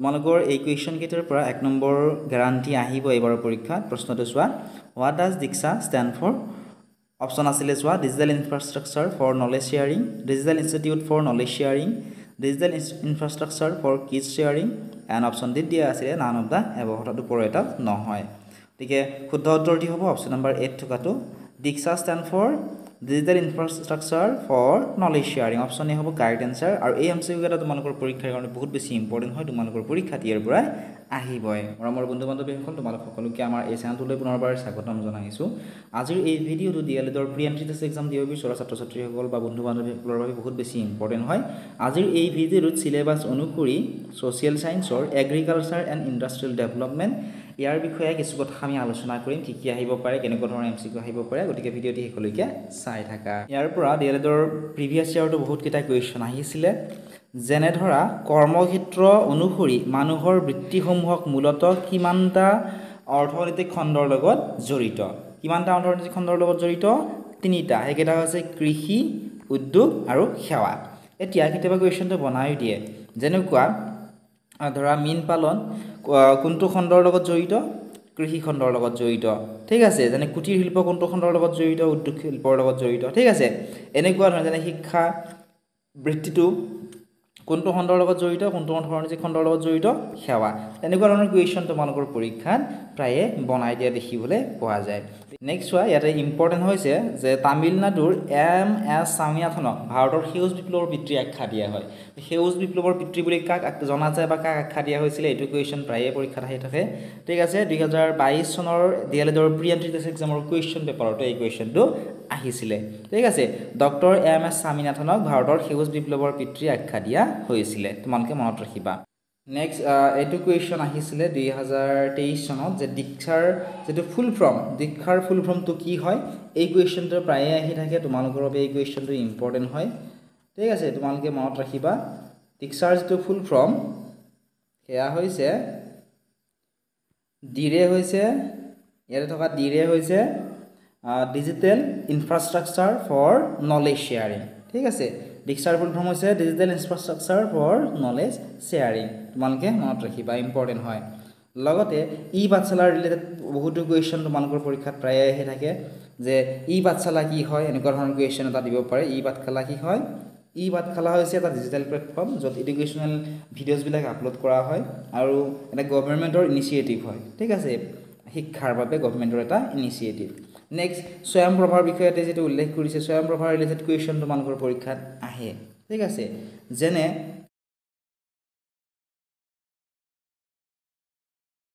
তোমালোকৰ এই কুৱেশ্যন কেইটাৰ পৰা 1 নম্বৰ গ্যাৰান্টি আহিব এবাৰৰ পৰীক্ষাত প্ৰশ্নটো চোৱা what does Diksha stand for option আছিলে চোৱা digital infrastructure for knowledge sharing digital institute for knowledge sharing digital infrastructure for kids sharing and option D দিয়া আছিলে নান অফ দ্য এব কথাটো পৰ এটা নহয় গতিকে শুদ্ধ উত্তৰটি হ'ব অপশ্যন নম্বৰ 8 থকাটো Diksha stand for digital infrastructure for knowledge sharing option A হ'ব কাৰেক্ট এনসাৰ আৰু এই এমচিকিউ এটা তোমালোকৰ পৰীক্ষাৰ কাৰণে বহুত বেছি ইম্পৰ্টেণ্ট হয় তোমালোকৰ পৰীক্ষাত ইয়াৰ পৰা আহিবই মৰমৰ বন্ধু বান্ধৱীসকল তোমালোক সকলোকে আমাৰ এই চেনেলটোলৈ পুনৰবাৰ স্বাগতম জনাইছোঁ আজিৰ এই ভিডিঅ'টো ডিএলএডৰ প্ৰি এণ্ট্ৰি টেষ্ট এক্সাম দিব বিচৰা ছাত্ৰ ছাত্ৰীসকল বা বন্ধু বান্ধৱীসকলৰ বাবে বহুত বেছি ইম্পৰ্টেণ্ট হয় আজিৰ এই ভিডিঅ'টোত সিলেবাছ অনুসৰি ছ'চিয়েল সায়েন্সৰ এগ্ৰিকালচাৰ এণ্ড ইণ্ডাষ্ট্ৰিয়েল ডেভেলপমেণ্ট ইয়াৰ বিষয়ে কিছু কথা আমি আলোচনা কৰিম কি আহিব পাৰে কেনেকুৱা ধৰণৰ এমচিকিউ আহিব পাৰে গতিকে ভিডিঅ'টি শেষলৈকে চাই থাকা ইয়াৰ পৰা ডিএলএডৰ প্ৰিভিয়াছ ইয়াৰটো বহুত কেইটা কুৱেশ্যন আহিছিলে যেনে ধৰা কৰ্মক্ষেত্ৰ অনুসৰি মানুহৰ বৃত্তিসমূহক মূলতঃ কিমানটা অৰ্থনৈতিক খণ্ডৰ লগত জড়িত কিমানটা অৰ্থনৈতিক খণ্ডৰ লগত জড়িত তিনিটা হেকেটা হৈছে কৃষি উদ্যোগ আৰু সেৱা এতিয়া কেতিয়াবা কুৱেশ্যনটো বনাই দিয়ে যেনেকুৱা ধৰা মীন পালন কোনটো খণ্ডৰ লগত জড়িত কৃষি খণ্ডৰ লগত জড়িত ঠিক আছে যেনে কুটিৰ শিল্প কোনটো খণ্ডৰ লগত জড়িত উদ্যোগ শিল্পৰ লগত জড়িত ঠিক আছে এনেকুৱা ধৰণৰ যেনে শিক্ষা বৃত্তিটো কোনটো খণ্ডৰ লগত জড়িত কোনটো অৰ্থনৈতিক খণ্ডৰ লগত জড়িত সেৱা এনেকুৱা ধৰণৰ কুৱেশ্যন তোমালোকৰ পৰীক্ষাত প্ৰায়ে বনাই দিয়া দেখিবলৈ পোৱা যায় নেক্সট চোৱা ইয়াতে ইম্পৰ্টেণ্ট হৈছে যে তামিলনাডুৰ এম.এছ. স্বামীনাথনক ভাৰতৰ সেউজ বিপ্লৱৰ পিতৃ আখ্যা দিয়া হয় সেউজ বিপ্লৱৰ পিতৃ বুলি কাক জনা যায় বা কাক আখ্যা দিয়া হৈছিলে এইটো কুৱেশ্যন প্ৰায়ে পৰীক্ষাত আহি থাকে ঠিক আছে 2022 চনৰ ডিএলএডৰ প্ৰি এণ্ট্ৰি টেষ্ট এক্সামৰ কুৱেশ্যন পেপাৰতো এই কুৱেশ্যনটো আহিছিলে ঠিক আছে ডক্টৰ এম.এছ. স্বামীনাথনক ভাৰতৰ সেউজ বিপ্লৱৰ পিতৃ আখ্যা দিয়া হৈছিলে তোমালোকে মনত ৰাখিবা নেক্সট এইটো কুৱেশ্যন আহিছিলে 2023 চনত যে দীক্ষাৰ যেটো ফুল ফৰ্মটো কি হয় এই কুৱেশ্যনটো প্ৰায়ে আহি থাকে তোমালোকৰ বাবে এই কুৱেশ্যনটো ইম্পৰ্টেণ্ট হয় ঠিক আছে তোমালোকে মনত ৰাখিবা দীক্ষাৰ যেটো ফুল ফৰ্ম সেয়া হৈছে ডিৰে হৈছে ইয়াতে থকা ডিৰে হৈছে digital infrastructure for knowledge sharing ঠিক আছে দীক্ষাৰ ফুল ফৰ্ম হৈছে digital infrastructure for knowledge sharing তোমালোকে মনত ৰাখিবা ইম্পৰ্টেণ্ট হয় লগতে ই পাঠশালাৰ ৰিলেটেড বহুতো কুৱেশ্যন তোমালোকৰ পৰীক্ষাত প্ৰায়ে আহি থাকে যে ই পাঠশালা কি হয় এনেকুৱা ধৰণৰ কুৱেশ্যন এটা দিব পাৰে ই পাঠশালা কি হয় ই পাঠশালা হৈছে এটা ডিজিটেল প্লেটফৰ্ম য'ত এডুকেশ্যনেল ভিডিঅ'ছবিলাক আপলোড কৰা হয় আৰু এটা গভৰ্ণমেণ্টৰ ইনিচিয়েটিভ হয় ঠিক আছে শিক্ষাৰ বাবে গভৰ্ণমেণ্টৰ এটা ইনিচিয়েটিভ নেক্সট স্বয়ংপ্ৰভাৰ বিষয়তে যেটো উল্লেখ কৰিছে স্বয়ংপ্ৰভাৰ ৰিলেটেড কুৱেশ্যন তোমালোকৰ পৰীক্ষাত আহে ঠিক আছে যেনে